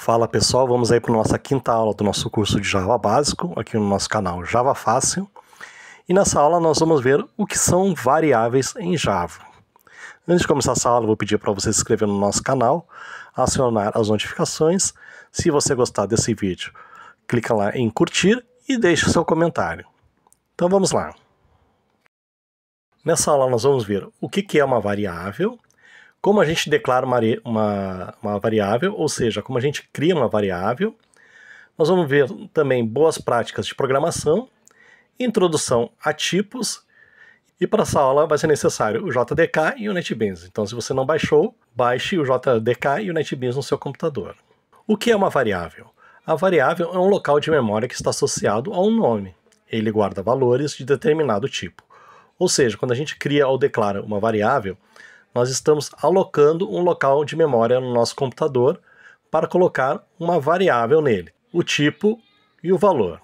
Fala pessoal, vamos aí para a nossa quinta aula do nosso curso de Java Básico, aqui no nosso canal Java Fácil. E nessa aula nós vamos ver o que são variáveis em Java. Antes de começar essa aula, eu vou pedir para você se inscrever no nosso canal, acionar as notificações. Se você gostar desse vídeo, clica lá em curtir e deixe o seu comentário. Então vamos lá. Nessa aula nós vamos ver o que é uma variável, como a gente declara uma variável, ou seja, como a gente cria uma variável. Nós vamos ver também boas práticas de programação, introdução a tipos, e para essa aula vai ser necessário o JDK e o NetBeans. Então, se você não baixou, baixe o JDK e o NetBeans no seu computador. O que é uma variável? A variável é um local de memória que está associado a um nome. Ele guarda valores de determinado tipo. Ou seja, quando a gente cria ou declara uma variável, nós estamos alocando um local de memória no nosso computador para colocar uma variável nele, o tipo e o valor.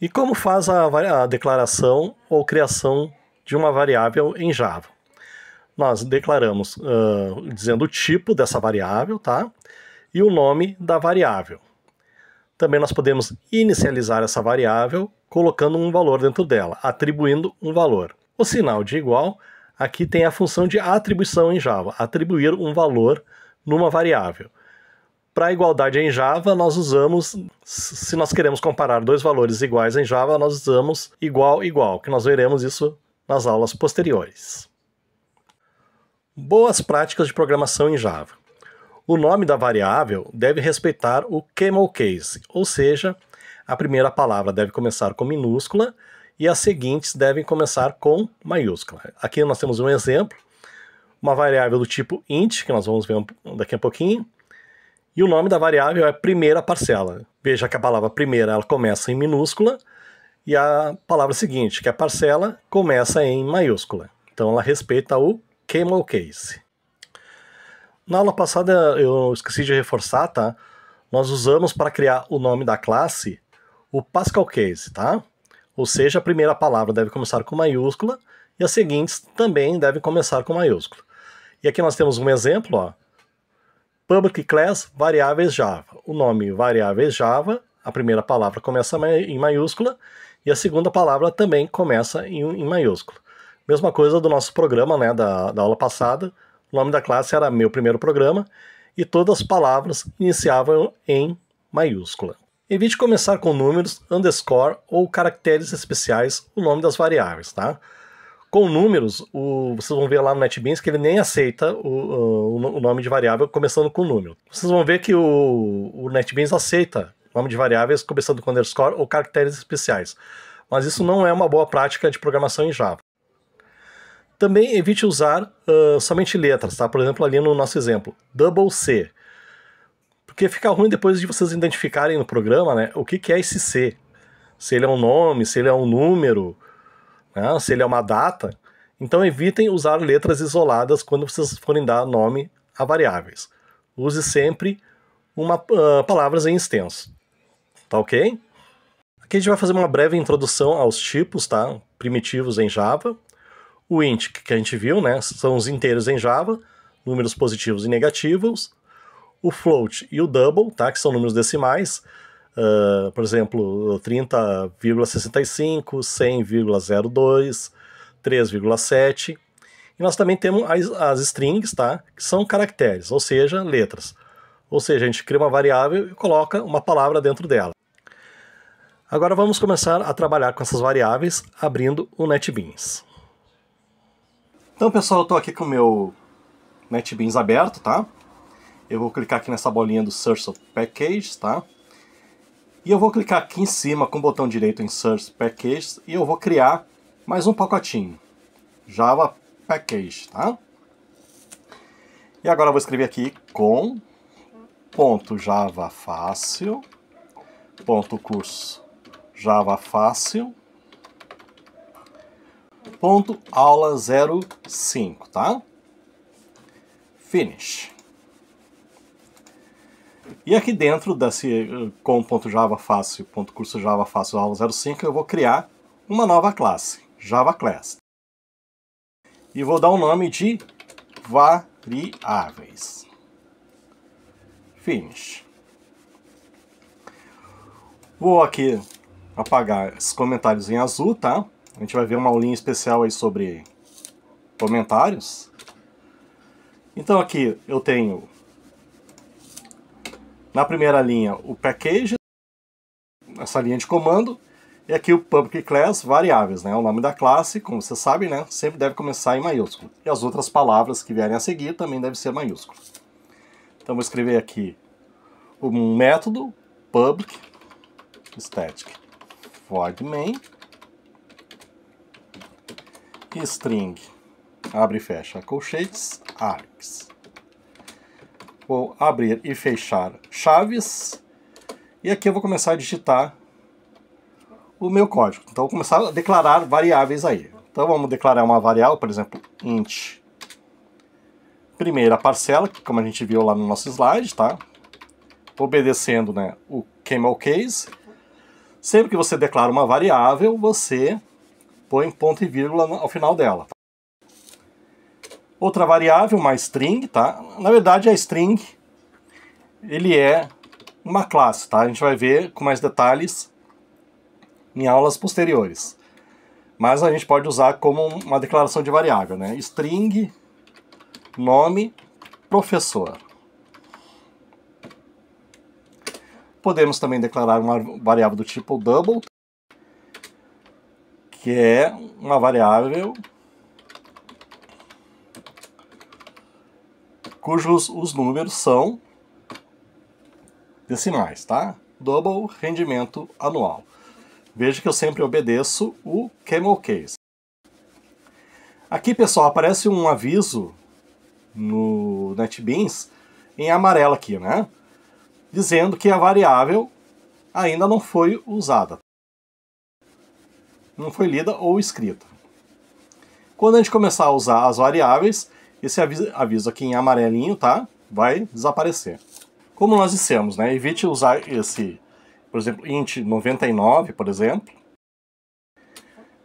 E como faz a declaração ou criação de uma variável em Java? Nós declaramos dizendo o tipo dessa variável, tá? E o nome da variável. Também nós podemos inicializar essa variável colocando um valor dentro dela, atribuindo um valor. O sinal de igual, aqui tem a função de atribuição em Java, atribuir um valor numa variável. Para a igualdade em Java, nós usamos, se nós queremos comparar dois valores iguais em Java, nós usamos igual, igual, que nós veremos isso nas aulas posteriores. Boas práticas de programação em Java. O nome da variável deve respeitar o camel case, ou seja, a primeira palavra deve começar com minúscula e as seguintes devem começar com maiúscula. Aqui nós temos um exemplo, uma variável do tipo int, que nós vamos ver daqui a pouquinho, e o nome da variável é primeira parcela. Veja que a palavra primeira ela começa em minúscula e a palavra seguinte, que é parcela, começa em maiúscula. Então ela respeita o camel case. Na aula passada eu esqueci de reforçar, tá? Nós usamos para criar o nome da classe o Pascal case, tá? Ou seja, a primeira palavra deve começar com maiúscula e as seguintes também devem começar com maiúscula. E aqui nós temos um exemplo, ó. Public class variáveis Java. O nome variáveis Java, a primeira palavra começa em maiúscula e a segunda palavra também começa em maiúscula. Mesma coisa do nosso programa, né, da aula passada. O nome da classe era meu primeiro programa e todas as palavras iniciavam em maiúscula. Evite começar com números, underscore ou caracteres especiais o nome das variáveis, tá? Com números, vocês vão ver lá no NetBeans que ele nem aceita o nome de variável começando com número. Vocês vão ver que o NetBeans aceita nome de variáveis começando com underscore ou caracteres especiais. Mas isso não é uma boa prática de programação em Java. Também evite usar somente letras, tá? Por exemplo, ali no nosso exemplo, double C. Porque fica ruim depois de vocês identificarem no programa, né, o que é esse C. Se ele é um nome, se ele é um número, né, se ele é uma data. Então evitem usar letras isoladas quando vocês forem dar nome a variáveis. Use sempre palavras em extenso. Tá ok? Aqui a gente vai fazer uma breve introdução aos tipos, tá? Primitivos em Java. O int, que a gente viu, né, são os inteiros em Java, números positivos e negativos. O float e o double, tá, que são números decimais, por exemplo, 30,65, 100,02, 3,7. E nós também temos as strings, tá, que são caracteres, ou seja, letras. Ou seja, a gente cria uma variável e coloca uma palavra dentro dela. Agora vamos começar a trabalhar com essas variáveis abrindo o NetBeans. Então, pessoal, eu estou aqui com o meu NetBeans aberto, tá? Eu vou clicar aqui nessa bolinha do Search Packages, tá? E eu vou clicar aqui em cima com o botão direito em Search Packages e eu vou criar mais um pacotinho. Java Package, tá? E agora eu vou escrever aqui com .javafácil, .curso javafácil, .aula 05, tá? Finish. E aqui dentro desse com.javafácil.curso javafácil aula 05 eu vou criar uma nova classe, Java Class. E vou dar o nome de variáveis. Finish. Vou aqui apagar esses comentários em azul, tá? A gente vai ver uma aulinha especial aí sobre comentários. Então aqui eu tenho na primeira linha o package, essa linha de comando, e aqui o public class variáveis, né? O nome da classe, como você sabe, né? Sempre deve começar em maiúsculo. E as outras palavras que vierem a seguir também devem ser maiúsculo. Então vou escrever aqui um método public static void main string, abre e fecha colchetes, args. Vou abrir e fechar chaves, e aqui eu vou começar a digitar o meu código. Então vou começar a declarar variáveis aí. Então vamos declarar uma variável, por exemplo, int primeira parcela, como a gente viu lá no nosso slide, tá? Obedecendo, né, o camel case. Sempre que você declara uma variável, você põe ponto e vírgula ao final dela. Tá? Outra variável, uma string, tá? Na verdade, a string, ele é uma classe, tá? A gente vai ver com mais detalhes em aulas posteriores. Mas a gente pode usar como uma declaração de variável, né? String, nome, professor. Podemos também declarar uma variável do tipo double, que é uma variável cujos os números são decimais, tá? Double rendimento anual. Veja que eu sempre obedeço o camel case. Aqui, pessoal, aparece um aviso no NetBeans em amarelo aqui, né? Dizendo que a variável ainda não foi usada. Não foi lida ou escrita. Quando a gente começar a usar as variáveis, esse aviso aqui em amarelinho, tá? Vai desaparecer. Como nós dissemos, né? Evite usar esse, por exemplo, int 99, por exemplo.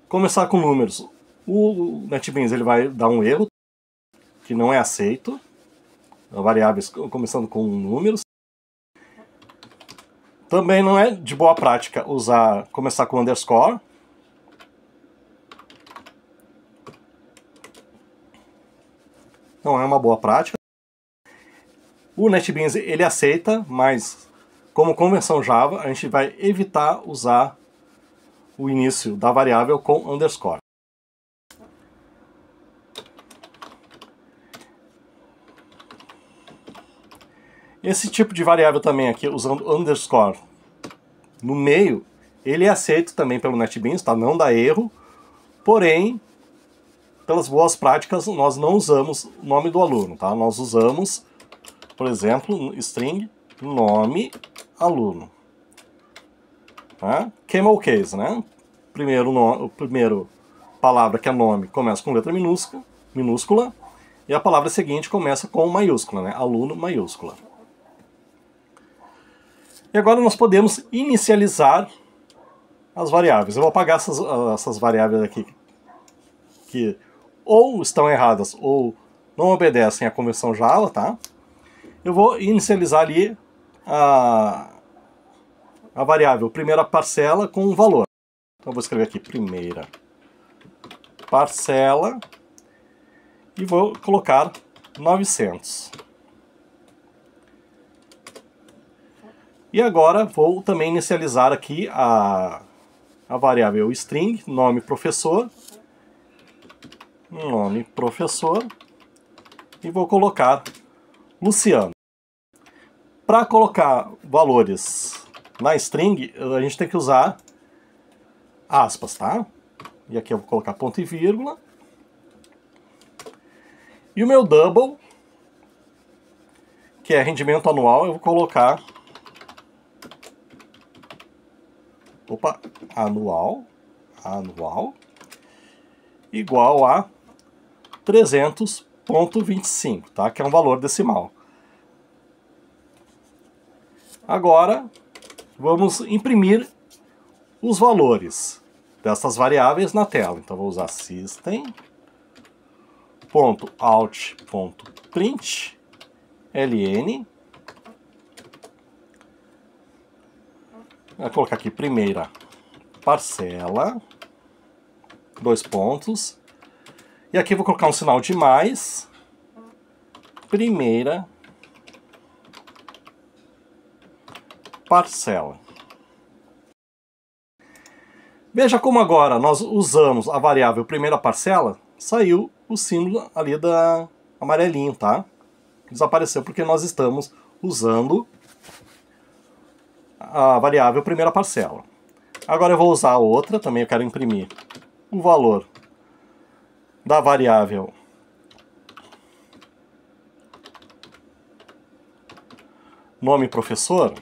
Começar com números. O NetBeans ele vai dar um erro, que não é aceito. Variáveis começando com números. Também não é de boa prática começar com underscore. Não é uma boa prática. O NetBeans ele aceita, mas como convenção Java, a gente vai evitar usar o início da variável com underscore. Esse tipo de variável também aqui, usando underscore no meio, ele é aceito também pelo NetBeans, tá? Não dá erro, porém, pelas boas práticas, nós não usamos o nome do aluno, tá? Nós usamos, por exemplo, string nome aluno. Tá? Camel case, né? Primeiro palavra que é nome começa com letra minúscula, e a palavra seguinte começa com maiúscula, né? Aluno maiúscula. E agora nós podemos inicializar as variáveis. Eu vou apagar essas variáveis aqui que ou estão erradas ou não obedecem à convenção Java, tá? Eu vou inicializar ali a variável primeira parcela com um valor. Então eu vou escrever aqui primeira parcela e vou colocar 900. E agora vou também inicializar aqui a variável string, nome professor, e vou colocar Luciano. Para colocar valores na string, a gente tem que usar aspas, tá? E aqui eu vou colocar ponto e vírgula. E o meu double, que é rendimento anual, eu vou colocar anual igual a 300,25, tá? Que é um valor decimal. Agora, vamos imprimir os valores dessas variáveis na tela. Então, vou usar system.out.print ln Vou colocar aqui primeira parcela, 2 pontos. E aqui eu vou colocar um sinal de mais, primeira parcela. Veja como agora nós usamos a variável primeira parcela, saiu o símbolo ali da amarelinho, tá? Desapareceu porque nós estamos usando a variável primeira parcela. Agora eu vou usar a outra, também eu quero imprimir o valor da variável nome professor,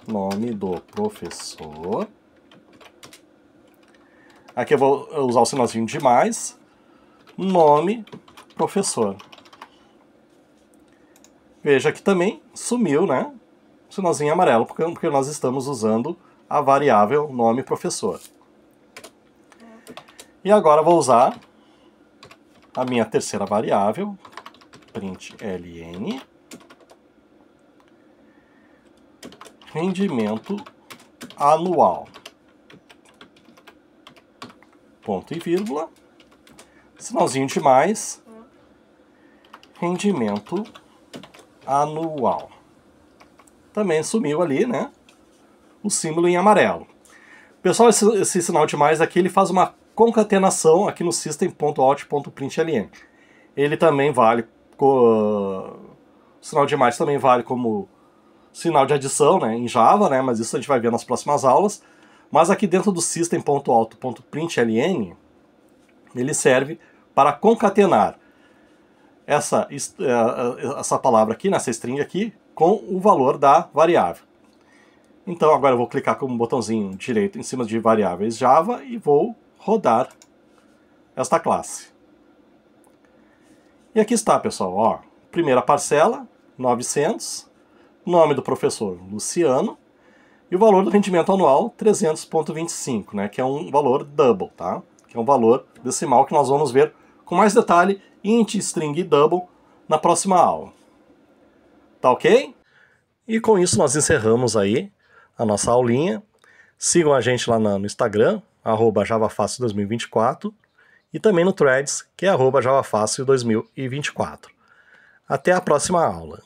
nome do professor. Aqui eu vou usar o sinalzinho de mais, nome professor. Veja que também sumiu, né? O sinalzinho amarelo, porque nós estamos usando a variável nome professor. E agora vou usar a minha terceira variável, println, rendimento anual, ponto e vírgula, sinalzinho de mais, rendimento anual. Também sumiu ali, né, o símbolo em amarelo. Pessoal, esse sinal de mais aqui, ele faz uma concatenação aqui no system.out.println. Ele também vale, o sinal de mais também vale como sinal de adição, né, em Java, né, mas isso a gente vai ver nas próximas aulas. Mas aqui dentro do system.out.println, ele serve para concatenar essa palavra aqui, nessa string aqui, com o valor da variável. Então agora eu vou clicar com o botãozinho direito em cima de variáveis Java e vou rodar esta classe. E aqui está, pessoal, ó, primeira parcela, 900, nome do professor Luciano, e o valor do rendimento anual, 300,25, né, que é um valor double, tá? Que é um valor decimal que nós vamos ver com mais detalhe int, string e double na próxima aula. Tá ok? E com isso nós encerramos aí a nossa aulinha. Sigam a gente lá no Instagram, @javafácil2024, e também no Threads, que é @javafácil2024. Até a próxima aula.